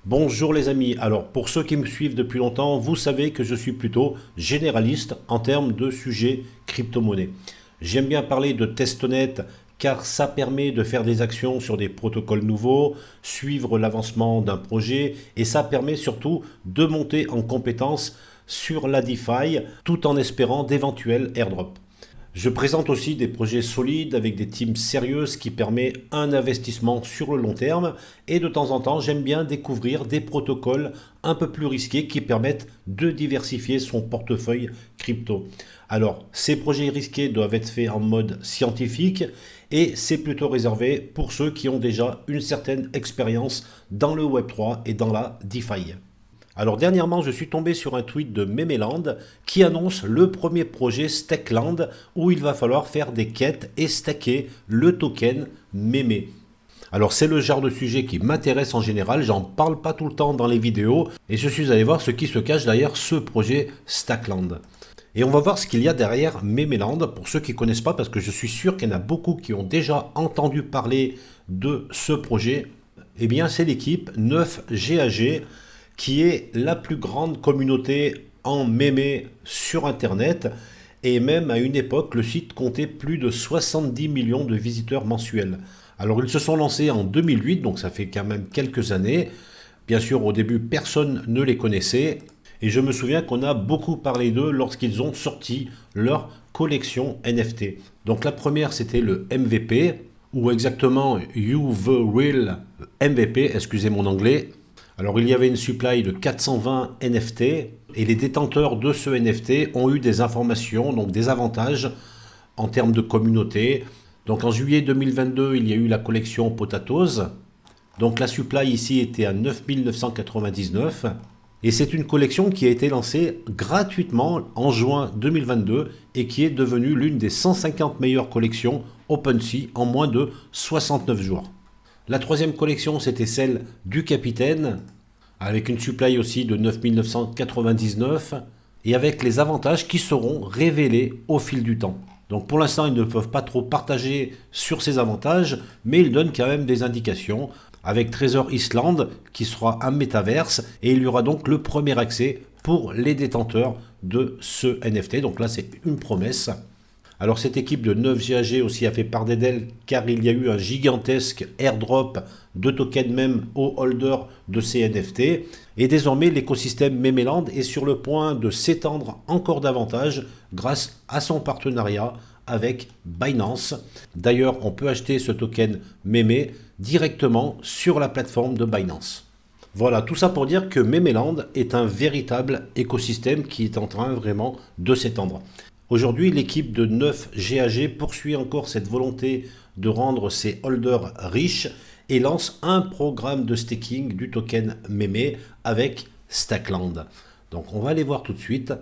Bonjour les amis, alors pour ceux qui me suivent depuis longtemps, vous savez que je suis plutôt généraliste en termes de sujets crypto-monnaies. J'aime bien parler de testnet car ça permet de faire des actions sur des protocoles nouveaux, suivre l'avancement d'un projet et ça permet surtout de monter en compétence sur la DeFi tout en espérant d'éventuels airdrops. Je présente aussi des projets solides avec des teams sérieuses qui permettent un investissement sur le long terme et de temps en temps j'aime bien découvrir des protocoles un peu plus risqués qui permettent de diversifier son portefeuille crypto. Alors ces projets risqués doivent être faits en mode scientifique et c'est plutôt réservé pour ceux qui ont déjà une certaine expérience dans le Web3 et dans la DeFi. Alors dernièrement, je suis tombé sur un tweet de Memeland qui annonce le premier projet Stackland où il va falloir faire des quêtes et stacker le token Meme. Alors c'est le genre de sujet qui m'intéresse en général, j'en parle pas tout le temps dans les vidéos et je suis allé voir ce qui se cache derrière ce projet Stackland. Et on va voir ce qu'il y a derrière Memeland pour ceux qui ne connaissent pas parce que je suis sûr qu'il y en a beaucoup qui ont déjà entendu parler de ce projet. Eh bien c'est l'équipe 9GAG qui est la plus grande communauté en mémé sur Internet. Et même à une époque, le site comptait plus de 70 millions de visiteurs mensuels. Alors ils se sont lancés en 2008, donc ça fait quand même quelques années. Bien sûr, au début, personne ne les connaissait. Et je me souviens qu'on a beaucoup parlé d'eux lorsqu'ils ont sorti leur collection NFT. Donc la première, c'était le MVP, ou exactement You the Real MVP, excusez mon anglais. Alors il y avait une supply de 420 NFT et les détenteurs de ce NFT ont eu des informations, donc des avantages en termes de communauté. Donc en juillet 2022, il y a eu la collection Potatoes. Donc la supply ici était à 9999 et c'est une collection qui a été lancée gratuitement en juin 2022 et qui est devenue l'une des 150 meilleures collections OpenSea en moins de 69 jours. La troisième collection, c'était celle du Capitaine, avec une supply aussi de 9999 et avec les avantages qui seront révélés au fil du temps. Donc pour l'instant, ils ne peuvent pas trop partager sur ces avantages, mais ils donnent quand même des indications avec Trésor Island qui sera un métaverse et il y aura donc le premier accès pour les détenteurs de ce NFT. Donc là, c'est une promesse. Alors cette équipe de 9GAG aussi a fait part d'elle car il y a eu un gigantesque airdrop de tokens même aux holders de ces NFT. Et désormais l'écosystème Memeland est sur le point de s'étendre encore davantage grâce à son partenariat avec Binance. D'ailleurs on peut acheter ce token Meme directement sur la plateforme de Binance. Voilà, tout ça pour dire que Memeland est un véritable écosystème qui est en train vraiment de s'étendre. Aujourd'hui, l'équipe de 9GAG poursuit encore cette volonté de rendre ses holders riches et lance un programme de staking du token Meme avec Stackland. Donc on va aller voir tout de suite.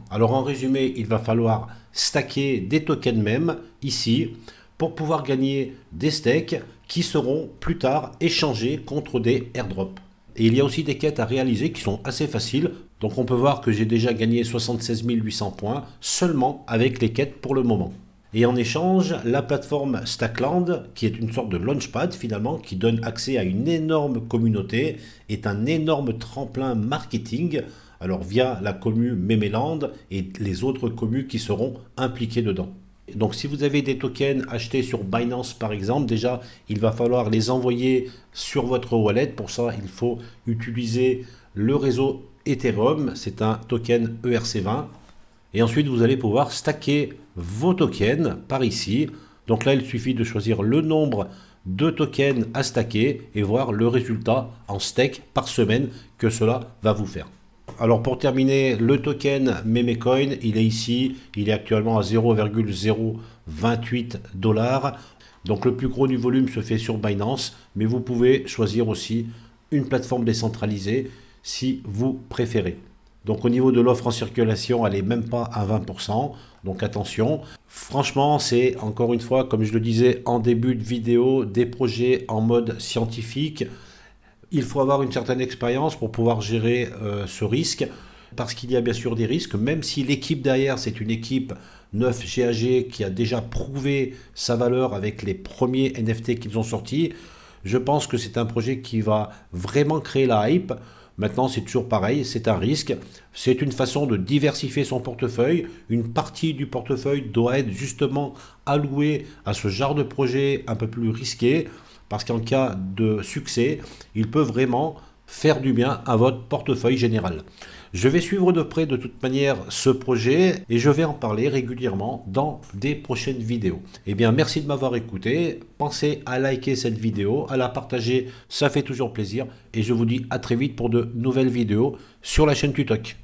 Alors en résumé, il va falloir stacker des tokens MEM ici pour pouvoir gagner des stakes qui seront plus tard échangés contre des airdrops. Et il y a aussi des quêtes à réaliser qui sont assez faciles. Donc on peut voir que j'ai déjà gagné 76 800 points seulement avec les quêtes pour le moment. Et en échange, la plateforme Stackland, qui est une sorte de launchpad finalement, qui donne accès à une énorme communauté, est un énorme tremplin marketing, alors via la commu Memeland et les autres commus qui seront impliqués dedans. Donc si vous avez des tokens achetés sur Binance par exemple, déjà il va falloir les envoyer sur votre wallet. Pour ça, il faut utiliser le réseau Ethereum, c'est un token ERC20. Et ensuite, vous allez pouvoir stacker vos tokens par ici. Donc là, il suffit de choisir le nombre de tokens à stacker et voir le résultat en stake par semaine que cela va vous faire. Alors pour terminer, le token Memecoin, il est ici, il est actuellement à 0,028 $. Donc le plus gros du volume se fait sur Binance, mais vous pouvez choisir aussi une plateforme décentralisée si vous préférez. Donc au niveau de l'offre en circulation, elle n'est même pas à 20%, donc attention. Franchement, c'est encore une fois, comme je le disais en début de vidéo, des projets en mode scientifique. Il faut avoir une certaine expérience pour pouvoir gérer ce risque, parce qu'il y a bien sûr des risques, même si l'équipe derrière, c'est une équipe 9GAG qui a déjà prouvé sa valeur avec les premiers NFT qu'ils ont sortis. Je pense que c'est un projet qui va vraiment créer la hype. Maintenant, c'est toujours pareil, c'est un risque. C'est une façon de diversifier son portefeuille. Une partie du portefeuille doit être justement allouée à ce genre de projet un peu plus risqué, parce qu'en cas de succès, il peut vraiment faire du bien à votre portefeuille général. Je vais suivre de près de toute manière ce projet et je vais en parler régulièrement dans des prochaines vidéos. Eh bien, merci de m'avoir écouté. Pensez à liker cette vidéo, à la partager, ça fait toujours plaisir. Et je vous dis à très vite pour de nouvelles vidéos sur la chaîne Tutoc.